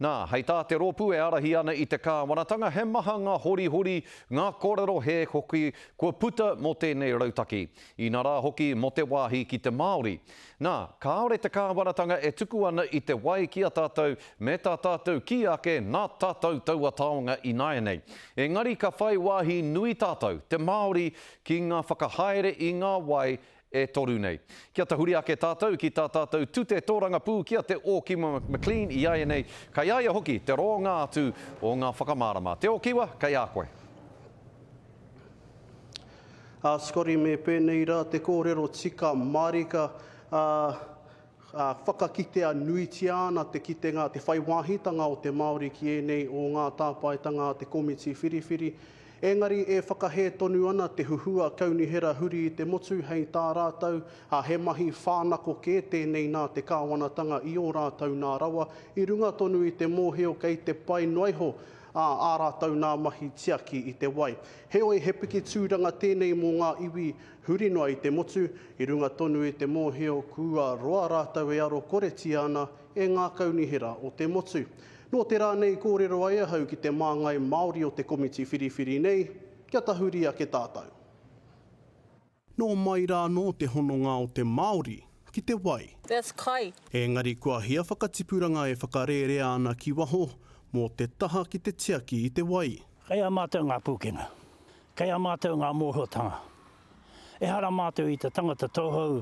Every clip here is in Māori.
Nā, hei tā te rōpū e arahi ana I te kāwanatanga, he maha ngā hori-hori, ngā kōrero he hoki kua puta mō tēnei rautaki. I nā rā hoki mō te wāhi ki te Māori. Nā, kāore te kāwanatanga e tuku ana I te wai ki a tātou, me tā tātou ki ake nā tātou taua taonga I nāianei. Engari ka whai wāhi nui tātou, te Māori ki ngā whakahaere I ngā wai e toru nei. Kia ta huri ake tātou ki tā tātou tute tōranga pū kia te Ōkiwa McLean I aia nei. Ka iaia hoki te roanga atu o ngā whakamārama. Te Ōkiwa, kai a koe. Skori me pēnei rā te kōrero tika marika whakakitea nui tiana te kitenga, te whaiwāhitanga o te Māori ki enei o ngā tāpaitanga te komiti whiriwhiri. Engari e whakahe tonu ana te huhua kaunihera huri I te motu hei tā rātou, he mahi whānako ke tēnei nā te kāwanatanga I o rātou nā rawa, I runga tonu I te mōheo kei te pai noiho, ā rātou nā mahi tiaki I te wai. Heo e he piki tūranga tēnei mō ngā iwi huri noa I te motu, I runga tonu I te mōheo kua roa rātou e aro koreti ana e ngā kaunihera o te motu. Nō te rā nei kōrero ai ahau ki te māngai Māori o te komiti whiriwhiri nei, kia tahuri ake tātou. Nō mai rā nō te hononga o te Māori ki te wai. That's kai. Engari kua hia whakatipuranga e whakarere ana ki waho mō te taha ki te tiaki I te wai. Kei a mātou ngā pūkenga, kei a mātou ngā mōhotanga. E hara mātou I te tangata tauhou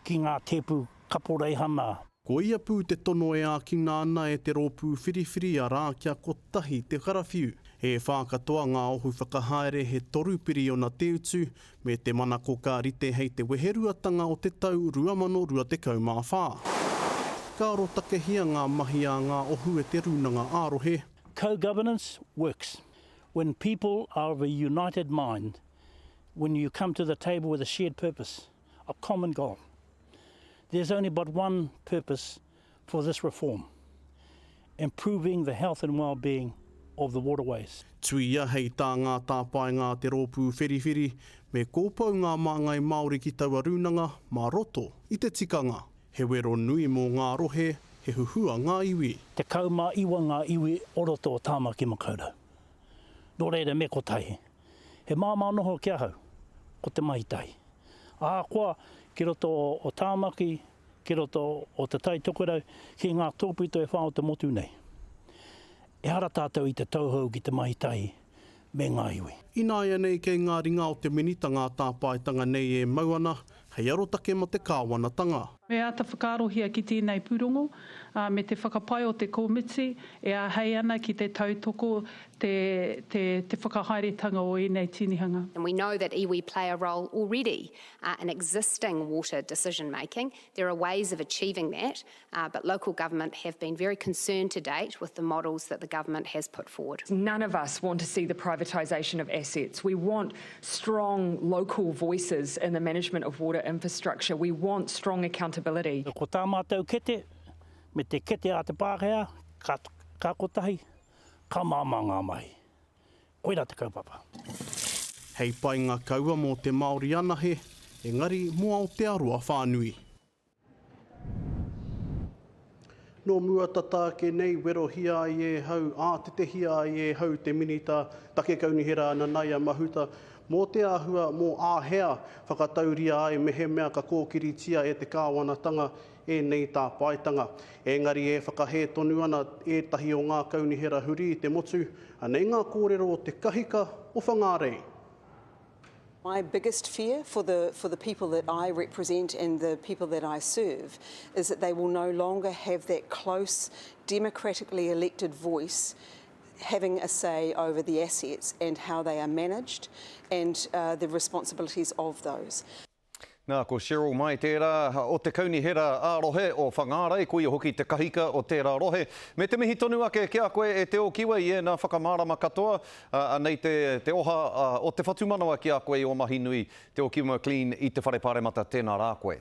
ki ngā tepu kaporeihana. Ko ia pū te tono e ākina ana e te rōpū whiriwhiri a rā kia kotahi te karawhiu. E whākatoa ngā ohu whakahaere he torupiri o na te utu me te manako ka rite hei te weheruatanga o te tau 2024. Ka aro takehia ngā mahi a ngā ohu e te runanga ārohe. Co-governance works when people are of a united mind, when you come to the table with a shared purpose, a common goal. There's only but one purpose for this reform, improving the health and well-being of the waterways. Tuia hei tā ngā tāpai ngā te rōpū whiriwhiri, me kōpau ngā māngai Māori ki taua runanga, mā roto I te tikanga. He wero nui mō ngā rohe, he huhua ngā iwi. Te kaumā iwa ngā iwi oroto o Tāmaki Makaurau. Nō reira me kotahi. He māmā noho kia hau, ko te mahitai. Ākoa, ki roto o Tāmaki, ki roto o te tai tokorau, ki ngā tōpito e whao te motu nei. E hara tātou I te tauhou ki te mahitai me ngā iwi. Ināia nei kei ngā ringa o te minita ngā tāpaitanga nei e mauana, hei arotake mo te kāwanatanga. Me ata whakarohia ki tēnei pūrongo, me te whakapai o te komiti, e a hei ana ki te tautoko te whakahaeretanga o enei tinihanga. And we know that iwi play a role already in existing water decision making. There are ways of achieving that, but local government have been very concerned to date with the models that the government has put forward. None of us want to see the privatisation of assets. We want strong local voices in the management of water infrastructure. We want strong accountability. Ko tā mātou kete, me te kete a te Pākehā, ka kotahi, ka māma ngā mai. Koira te kaupapa. Hei pai ngā kaua mō te Māori anahe, engari mo Aotearoa whānui. No mua tata ke nei wero hia I e hau, te hia I e hau te minita, take kaunihera ana nai a mahuta. Mō te āhua, mō āhea, whakatauria ai mehe mea ka kōkiritia e te kāwanatanga e nei tā paitanga. Engari e whakahe tonu ana e tahi o ngā kaunihera huri I te motu, anei ngā kōrero o te kahika o whangārei. My biggest fear for the people that I represent and the people that I serve is that they will no longer have that close, democratically elected voice having a say over the assets and how they are managed and the responsibilities of those. Nā, ko Cheryl mai tērā, o te kaunihera ārohe o Whangārei, ko ia hoki te kahika o tērā rohe. Me te mihi tonu ake kia koe e te Ōkiwa I e nā whakamārama katoa, nei te oha o te whatumanawa kia koe o mahi nui, te Ōkiwa McLean I te whare pāremata tēnā rā koe.